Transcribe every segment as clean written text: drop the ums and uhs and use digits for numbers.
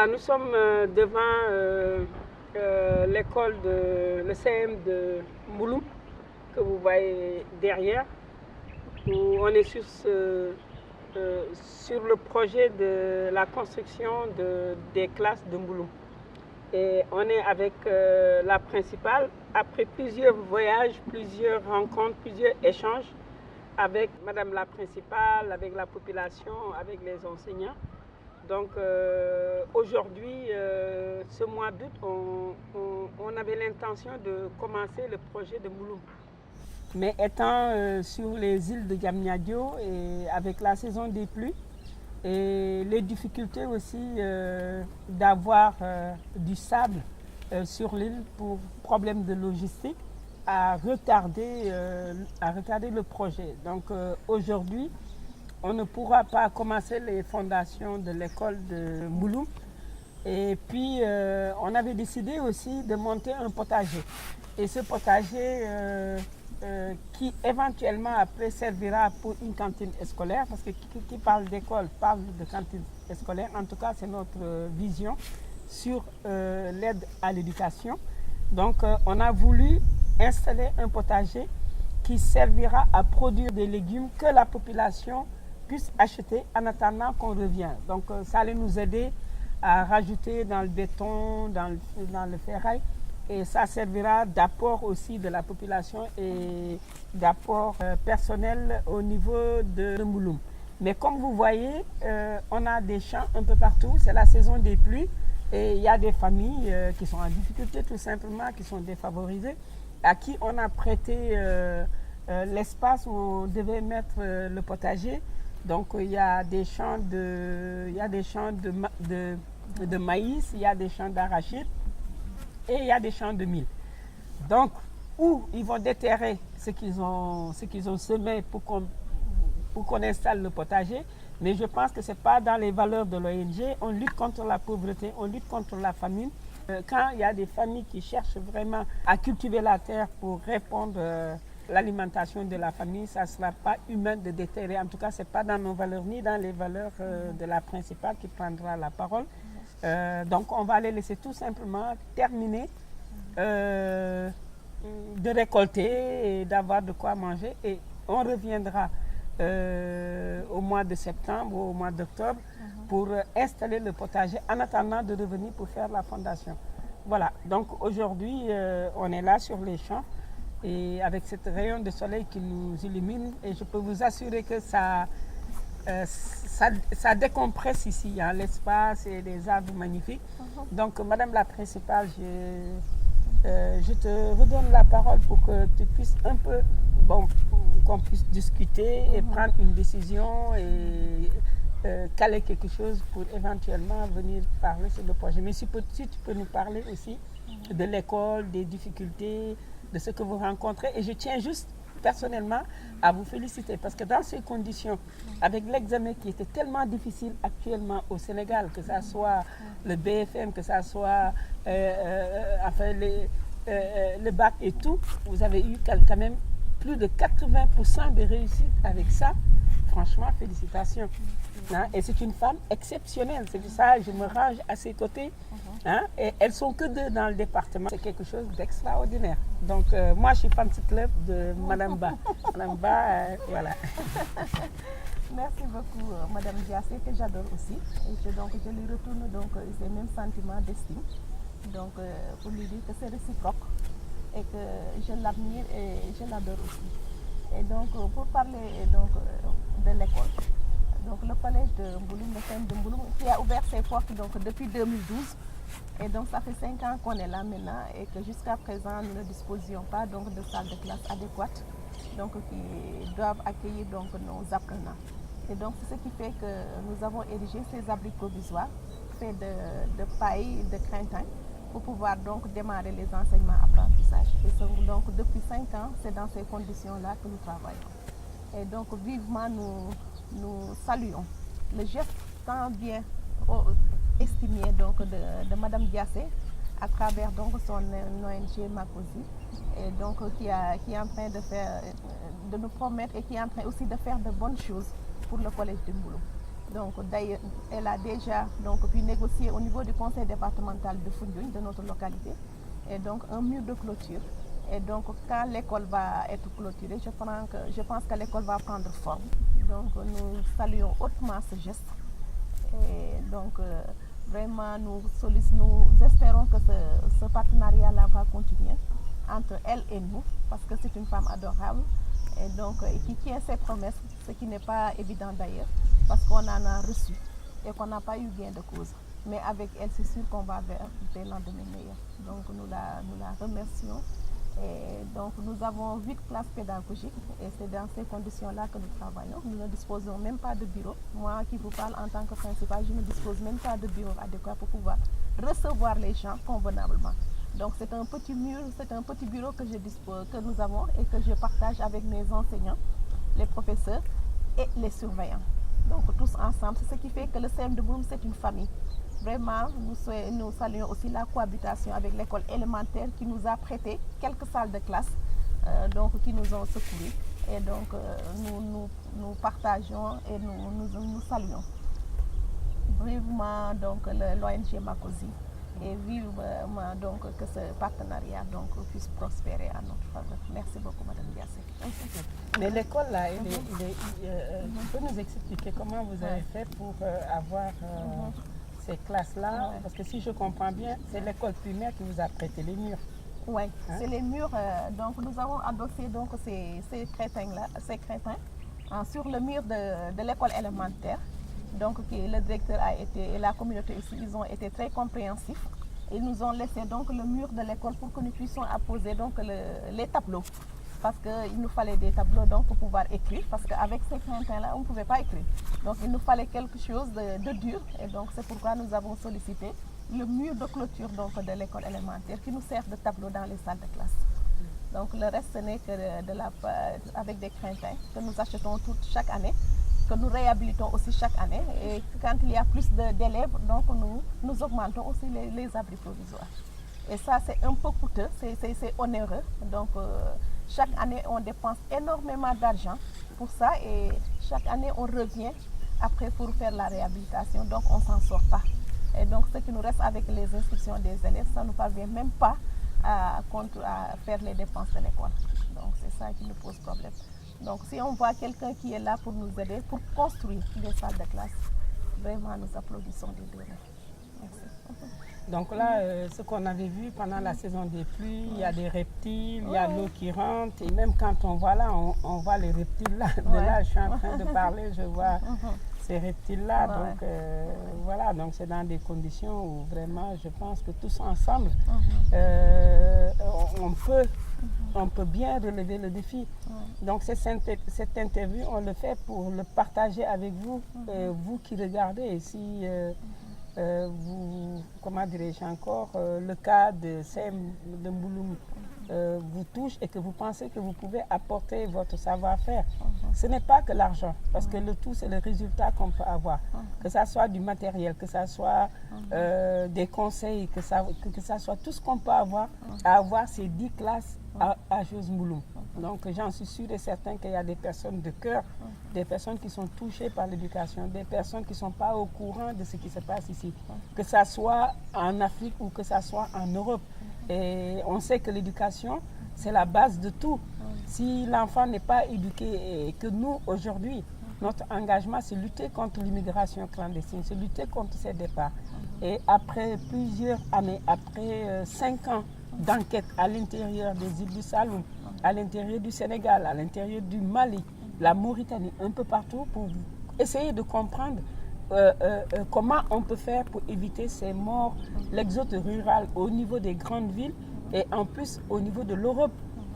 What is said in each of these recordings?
Voilà, nous sommes devant l'école le CM de Mbouloum, que vous voyez derrière, où on est sur le projet de la construction des classes de Mbouloum. Et on est avec la principale, après plusieurs voyages, plusieurs rencontres, plusieurs échanges avec Madame la principale, avec la population, avec les enseignants. Donc aujourd'hui, ce mois d'août, on avait l'intention de commencer le projet de Mbouloum. Mais étant sur les îles de Diamniadio et avec la saison des pluies et les difficultés aussi d'avoir du sable sur l'île pour problème de logistique, a retardé le projet. Donc aujourd'hui, on ne pourra pas commencer les fondations de l'école de Mbouloum. Et puis, on avait décidé aussi de monter un potager. Et ce potager qui éventuellement après servira pour une cantine scolaire, parce que qui parle d'école parle de cantine scolaire. En tout cas, c'est notre vision sur l'aide à l'éducation. Donc, on a voulu installer un potager qui servira à produire des légumes que la population puisse acheter en attendant qu'on revienne. Donc ça allait nous aider à rajouter dans le béton, dans le ferraille, et ça servira d'apport aussi de la population et d'apport personnel au niveau de Mbouloum. Mais comme vous voyez, on a des champs un peu partout, c'est la saison des pluies et il y a des familles qui sont en difficulté tout simplement, qui sont défavorisées, à qui on a prêté l'espace où on devait mettre le potager. Donc il y a des champs de maïs, il y a des champs d'arachide et il y a des champs de mil. Donc où ils vont déterrer ce qu'ils ont semé pour qu'on installe le potager. Mais je pense que ce n'est pas dans les valeurs de l'ONG. On lutte contre la pauvreté, on lutte contre la famine. Quand il y a des familles qui cherchent vraiment à cultiver la terre pour répondre l'alimentation de la famille, ça ne sera pas humain de déterrer. En tout cas, ce n'est pas dans nos valeurs ni dans les valeurs de la principale qui prendra la parole. Donc, on va les laisser tout simplement terminer de récolter et d'avoir de quoi manger. Et on reviendra au mois de septembre ou au mois d'octobre pour installer le potager en attendant de revenir pour faire la fondation. Voilà, donc aujourd'hui, on est là sur les champs et avec cette rayon de soleil qui nous illumine, et je peux vous assurer que ça décompresse ici, hein, l'espace et les arbres magnifiques. Donc, Madame la principale, je te redonne la parole pour que tu puisses un peu, qu'on puisse discuter et prendre une décision et caler quelque chose pour éventuellement venir parler sur le projet. Mais si tu peux nous parler aussi de l'école, des difficultés, de ce que vous rencontrez. Et je tiens juste personnellement à vous féliciter parce que dans ces conditions, avec l'examen qui était tellement difficile actuellement au Sénégal, que ce soit le BFM, que ce soit le bac et tout, vous avez eu quand même plus de 80% de réussite avec ça. Franchement, félicitations. Hein? Et c'est une femme exceptionnelle. C'est pour ça que je me range à ses côtés. Hein? Et elles sont que deux dans le département. C'est quelque chose d'extraordinaire. Donc, moi, je suis fan club de Madame Ba. Madame Ba, voilà. Merci beaucoup, Madame Diassé, que j'adore aussi. Et donc, je lui retourne donc, ces mêmes sentiments d'estime. Donc, pour lui dire que c'est réciproque et que je l'admire et je l'adore aussi. Et donc, pour parler donc, de l'école, donc le collège de Mbouloum, le CM de Mbouloum, qui a ouvert ses portes donc, depuis 2012. Et donc, ça fait 5 ans qu'on est là maintenant et que jusqu'à présent, nous ne disposions pas donc, de salles de classe adéquates donc, qui doivent accueillir donc, nos apprenants. Et donc, c'est ce qui fait que nous avons érigé ces abris provisoires faits de paille et de crintin pour pouvoir donc démarrer les enseignements-apprentissages. Et donc, depuis 5 ans, c'est dans ces conditions-là que nous travaillons. Et donc, vivement, nous saluons le geste tant bien estimé donc, de Madame Diassé à travers donc, son ONG Makosi, et donc, qui est en train de nous promettre et qui est en train aussi de faire de bonnes choses pour le collège de Mbouloum. Donc d'ailleurs, elle a déjà donc, pu négocier au niveau du conseil départemental de Foundiougne, de notre localité, et donc un mur de clôture. Et donc quand l'école va être clôturée, je pense que l'école va prendre forme. Donc nous saluons hautement ce geste. Et donc vraiment nous espérons que ce partenariat-là va continuer entre elle et nous, parce que c'est une femme adorable et donc qui tient ses promesses, ce qui n'est pas évident d'ailleurs, parce qu'on en a reçu et qu'on n'a pas eu gain de cause. Mais avec elle, c'est sûr qu'on va vers des lendemains meilleurs. Donc nous la remercions. Et donc nous avons 8 classes pédagogiques et c'est dans ces conditions-là que nous travaillons. Nous ne disposons même pas de bureau. Moi qui vous parle en tant que principal, je ne dispose même pas de bureau adéquat pour pouvoir recevoir les gens convenablement. Donc c'est un petit bureau que nous avons et que je partage avec mes enseignants, les professeurs et les surveillants. Donc tous ensemble, c'est ce qui fait que le CEM de Mbouloum, c'est une famille. Vraiment, nous saluons aussi la cohabitation avec l'école élémentaire qui nous a prêté quelques salles de classe, donc qui nous ont secourus. Et donc nous partageons et nous saluons vivement donc l'ONG Makosi et vivement donc que ce partenariat donc puisse prospérer à notre faveur. Merci beaucoup, Madame Diassé. Mais l'école là, tu peux nous expliquer comment vous avez fait pour avoir ces classes-là, parce que si je comprends bien, c'est l'école primaire qui vous a prêté les murs. Oui, c'est les murs. Donc nous avons adossé donc ces crétins-là, sur le mur de l'école élémentaire. Donc le directeur et la communauté aussi, ils ont été très compréhensifs. Ils nous ont laissé donc le mur de l'école pour que nous puissions apposer donc les tableaux. Parce qu'il nous fallait des tableaux donc, pour pouvoir écrire, parce qu'avec ces crétins-là, on ne pouvait pas écrire. Donc il nous fallait quelque chose de dur, et donc c'est pourquoi nous avons sollicité le mur de clôture donc, de l'école élémentaire qui nous sert de tableau dans les salles de classe. Donc le reste, ce n'est que avec des crétins que nous achetons chaque année, que nous réhabilitons aussi chaque année. Et quand il y a plus d'élèves, donc nous augmentons aussi les abris provisoires. Et ça, c'est un peu coûteux, c'est onéreux. Donc chaque année, on dépense énormément d'argent pour ça et chaque année, on revient après pour faire la réhabilitation. Donc, on ne s'en sort pas. Et donc, ce qui nous reste avec les inscriptions des élèves, ça ne nous parvient même pas à faire les dépenses de l'école. Donc, c'est ça qui nous pose problème. Donc, si on voit quelqu'un qui est là pour nous aider, pour construire des salles de classe, vraiment, nous applaudissons des deux mains. Merci. Donc là, ce qu'on avait vu pendant la saison des pluies, il y a des reptiles, il y a l'eau qui rentre. Et même quand on voit là, on voit les reptiles là. De là, je suis en train de parler, je vois ces reptiles-là. Donc voilà, donc c'est dans des conditions où vraiment, je pense que tous ensemble, on peut bien relever le défi. Donc cette interview, on le fait pour le partager avec vous, vous qui regardez. Et si comment dirais-je encore, le cas de CEM de Mbouloum vous touche et que vous pensez que vous pouvez apporter votre savoir-faire. Ce n'est pas que l'argent, parce que le tout, c'est le résultat qu'on peut avoir. Que ça soit du matériel, que ça soit des conseils, que ça soit tout ce qu'on peut avoir, à avoir ces 10 classes à Jos Mbouloum. Donc j'en suis sûr et certain qu'il y a des personnes de cœur, des personnes qui sont touchées par l'éducation, des personnes qui ne sont pas au courant de ce qui se passe ici, que ça soit en Afrique ou que ça soit en Europe. Et on sait que l'éducation, c'est la base de tout. Si l'enfant n'est pas éduqué et que nous, aujourd'hui, notre engagement, c'est lutter contre l'immigration clandestine, c'est lutter contre ces départs. Et après plusieurs années, après 5 ans d'enquête à l'intérieur des îles du Saloum, à l'intérieur du Sénégal, à l'intérieur du Mali, la Mauritanie, un peu partout, pour essayer de comprendre comment on peut faire pour éviter ces morts, l'exode rural au niveau des grandes villes et en plus au niveau de l'Europe.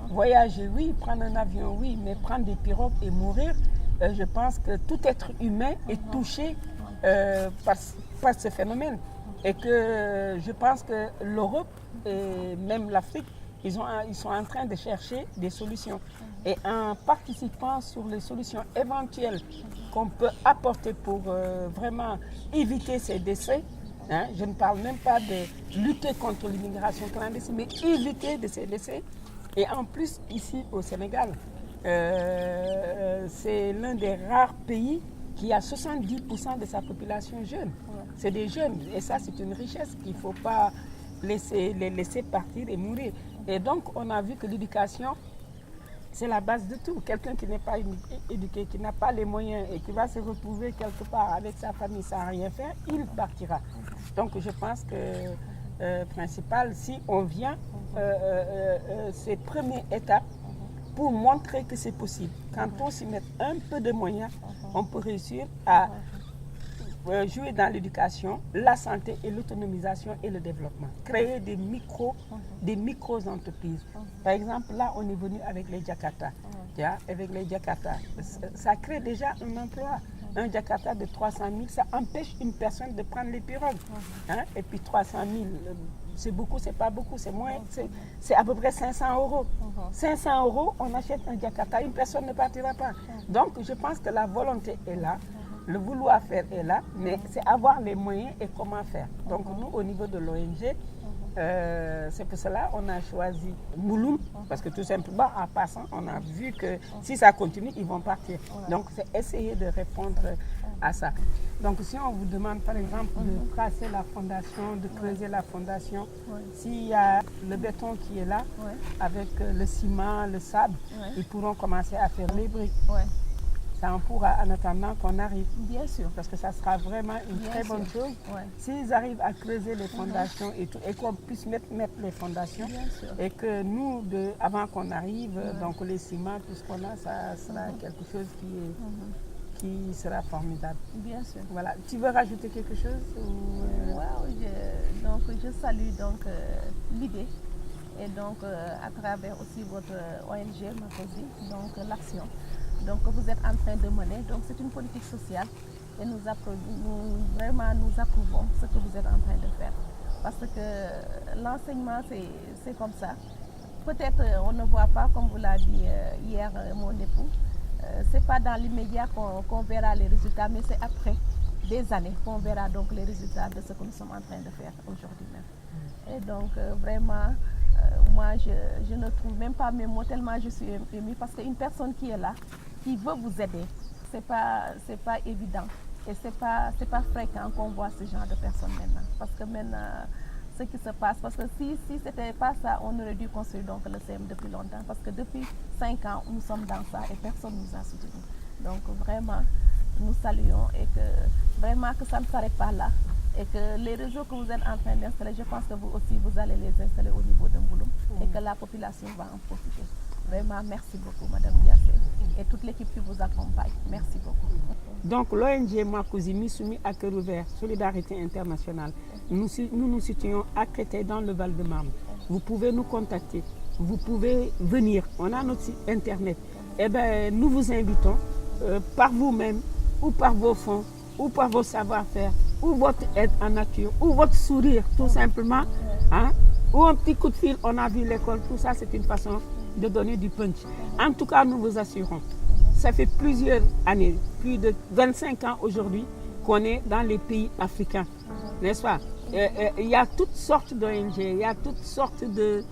Voyager, oui, prendre un avion, oui, mais prendre des pirogues et mourir, je pense que tout être humain est touché par ce phénomène. Et que je pense que l'Europe et même l'Afrique, ils sont en train de chercher des solutions. Et en participant sur les solutions éventuelles qu'on peut apporter pour vraiment éviter ces décès, hein, je ne parle même pas de lutter contre l'immigration clandestine, mais éviter de ces décès. Et en plus, ici au Sénégal, c'est l'un des rares pays qui a 70% de sa population jeune. C'est des jeunes. Et ça, c'est une richesse qu'il ne faut pas les laisser partir et mourir. Et donc, on a vu que l'éducation, c'est la base de tout. Quelqu'un qui n'est pas éduqué, qui n'a pas les moyens et qui va se retrouver quelque part avec sa famille sans rien faire, il partira. Donc, je pense que, principal, si on vient, c'est première étape pour montrer que c'est possible. Quand on s'y met un peu de moyens, on peut réussir à jouer dans l'éducation, la santé et l'autonomisation et le développement. Créer des micro-entreprises. Par exemple, là, on est venu avec les Jakarta. Avec les Jakarta, ça crée déjà un emploi. Un Jakarta de 300 000, ça empêche une personne de prendre les pirogues. Et puis 300 000, c'est beaucoup, c'est pas beaucoup, c'est moins, c'est à peu près 500 €. 500 €, on achète un Jakarta, une personne ne partira pas. Donc, je pense que la volonté est là. Le vouloir faire est là, mais c'est avoir les moyens et comment faire. Donc nous, au niveau de l'ONG, c'est pour cela qu'on a choisi Mbouloum, parce que tout simplement, en passant, on a vu que si ça continue, ils vont partir. Donc c'est essayer de répondre à ça. Donc si on vous demande par exemple de tracer la fondation, de creuser la fondation, s'il y a le béton qui est là, avec le ciment, le sable, ils pourront commencer à faire les briques. Ça en pourra en attendant qu'on arrive. Bien sûr. Parce que ça sera vraiment une très bonne chose. S'ils arrivent à creuser les fondations et tout, et qu'on puisse mettre les fondations, et que nous, avant qu'on arrive, donc les ciments, tout ce qu'on a, ça sera quelque chose qui sera formidable. Bien sûr. Voilà. Tu veux rajouter quelque chose donc je salue donc l'idée et donc à travers aussi votre ONG Makosi, donc l'action. Donc vous êtes en train de mener, donc c'est une politique sociale et nous approuvons ce que vous êtes en train de faire. Parce que l'enseignement c'est comme ça. Peut-être on ne voit pas, comme vous l'a dit hier mon époux, c'est pas dans l'immédiat qu'on verra les résultats, mais c'est après des années qu'on verra donc les résultats de ce que nous sommes en train de faire aujourd'hui même. Et donc vraiment, moi je ne trouve même pas mes mots tellement je suis émue parce qu'une personne qui est là, qui veut vous aider, c'est pas évident et c'est pas fréquent qu'on voit ce genre de personnes maintenant. Parce que maintenant, ce qui se passe, parce que si c'était pas ça, on aurait dû construire donc le CM depuis longtemps. Parce que depuis 5 ans, nous sommes dans ça et personne ne nous a soutenus. Donc vraiment, nous saluons et que vraiment que ça ne s'arrête pas là. Et que les réseaux que vous êtes en train d'installer, je pense que vous aussi, vous allez les installer au niveau de Mbouloum et que la population va en profiter. Vraiment, merci beaucoup, Madame Diassé, et toute l'équipe qui vous accompagne. Merci beaucoup. Donc, l'ONG Makosi, mis soumis à cœur ouvert, Solidarité internationale, nous nous situons à Créteil, dans le Val-de-Marne. Vous pouvez nous contacter, vous pouvez venir. On a notre site internet. Eh bien, nous vous invitons, par vous-même, ou par vos fonds, ou par vos savoir-faire, ou votre aide en nature, ou votre sourire, tout simplement, ou un petit coup de fil, on a vu l'école, tout ça, c'est une façon de donner du punch. En tout cas, nous vous assurons, ça fait plusieurs années, plus de 25 ans aujourd'hui, qu'on est dans les pays africains, n'est-ce pas? Il y a toutes sortes d'ONG, il y a toutes sortes de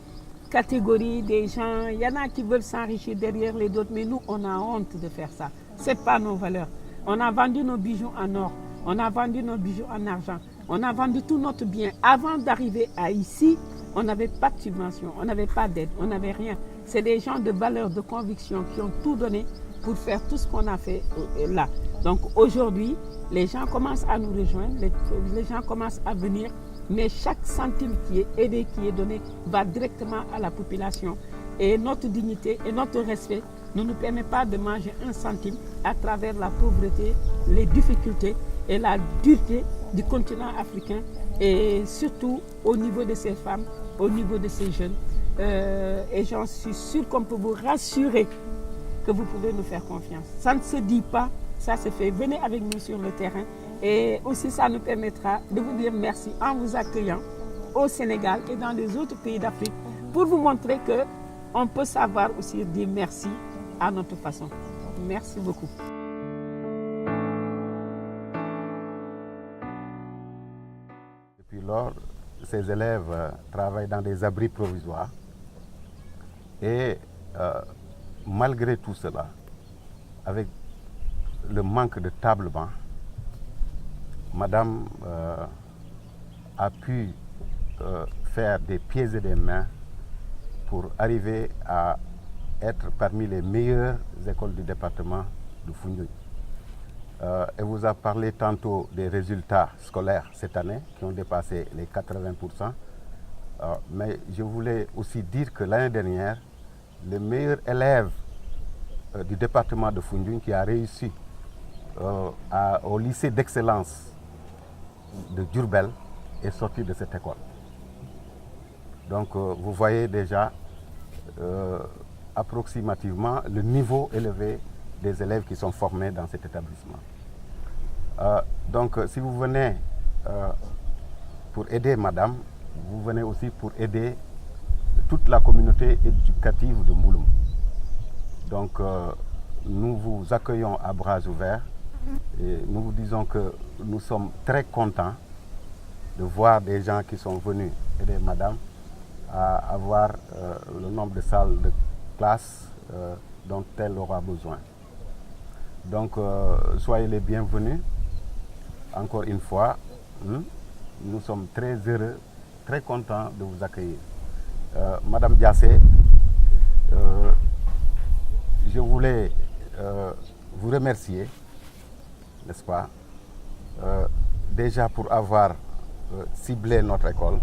catégories des gens, il y en a qui veulent s'enrichir derrière les autres, mais nous, on a honte de faire ça. Ce n'est pas nos valeurs. On a vendu nos bijoux en or, on a vendu nos bijoux en argent, on a vendu tout notre bien. Avant d'arriver à ici, on n'avait pas de subvention, on n'avait pas d'aide, on n'avait rien. C'est des gens de valeur, de conviction qui ont tout donné pour faire tout ce qu'on a fait là. Donc aujourd'hui, les gens commencent à nous rejoindre, les gens commencent à venir, mais chaque centime qui est aidé, qui est donné, va directement à la population. Et notre dignité et notre respect ne nous permet pas de manger un centime à travers la pauvreté, les difficultés et la dureté du continent africain, et surtout au niveau de ces femmes, au niveau de ces jeunes. Et j'en suis sûre qu'on peut vous rassurer que vous pouvez nous faire confiance. Ça ne se dit pas, ça se fait. Venez avec nous sur le terrain. Et aussi, ça nous permettra de vous dire merci en vous accueillant au Sénégal et dans les autres pays d'Afrique pour vous montrer qu'on peut savoir aussi dire merci à notre façon. Merci beaucoup. Depuis lors, ces élèves travaillent dans des abris provisoires et malgré tout cela, avec le manque de table-banc, Madame a pu faire des pieds et des mains pour arriver à être parmi les meilleures écoles du département de Foundiougne. Elle vous a parlé tantôt des résultats scolaires cette année qui ont dépassé les 80%. Mais je voulais aussi dire que l'année dernière, le meilleur élève du département de Foundiougne qui a réussi au lycée d'excellence de Diourbel est sorti de cette école. Donc vous voyez déjà approximativement le niveau élevé des élèves qui sont formés dans cet établissement. Donc si vous venez pour aider Madame, vous venez aussi pour aider toute la communauté éducative de Mbouloum. Donc nous vous accueillons à bras ouverts et nous vous disons que nous sommes très contents de voir des gens qui sont venus aider Madame à avoir le nombre de salles de classe dont elle aura besoin. Donc soyez les bienvenus. Encore une fois, nous sommes très heureux, très contents de vous accueillir. Madame Diassé, je voulais vous remercier, n'est-ce pas, déjà pour avoir ciblé notre école,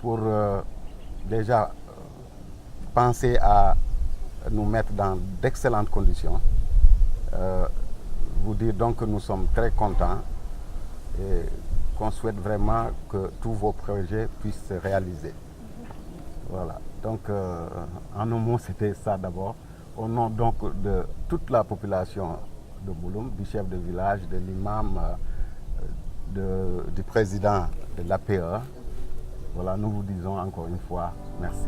pour déjà penser à nous mettre dans d'excellentes conditions. Vous dire donc que nous sommes très contents et qu'on souhaite vraiment que tous vos projets puissent se réaliser. Voilà. Donc, en un mot, c'était ça d'abord. Au nom donc de toute la population de Mbouloum, du chef de village, de l'imam, du président de l'APE, voilà, nous vous disons encore une fois merci.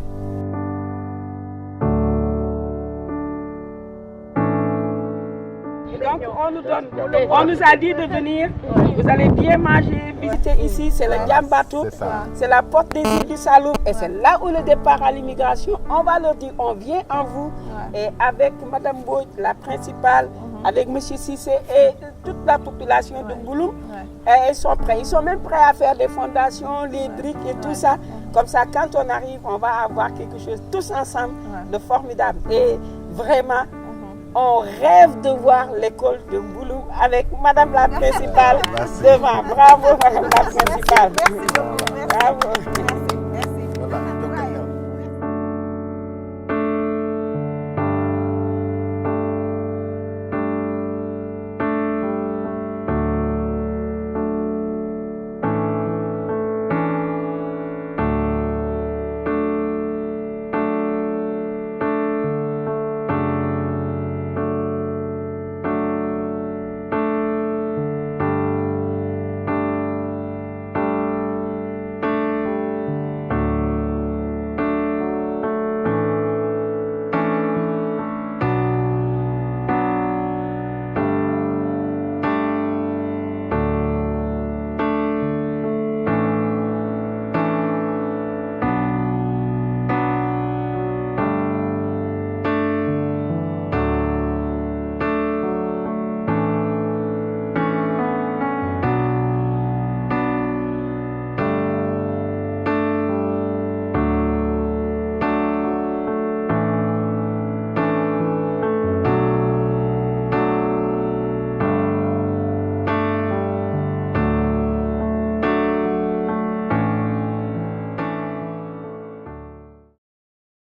Donc on nous a dit de venir, vous allez bien manger, visiter ici, c'est le Diambatou, c'est la porte des îles du Saloum et c'est là où le départ à l'immigration. On va leur dire, on vient en vous et avec Madame Boy, la principale, avec Monsieur Cissé et toute la population de Mbouloum, ils sont prêts. Ils sont même prêts à faire des fondations, les briques et tout ça. Comme ça, quand on arrive, on va avoir quelque chose tous ensemble de formidable. Et vraiment, on rêve de voir l'école de Mbouloum avec Madame la principale devant. Bravo Madame la principale. Merci beaucoup. Bravo.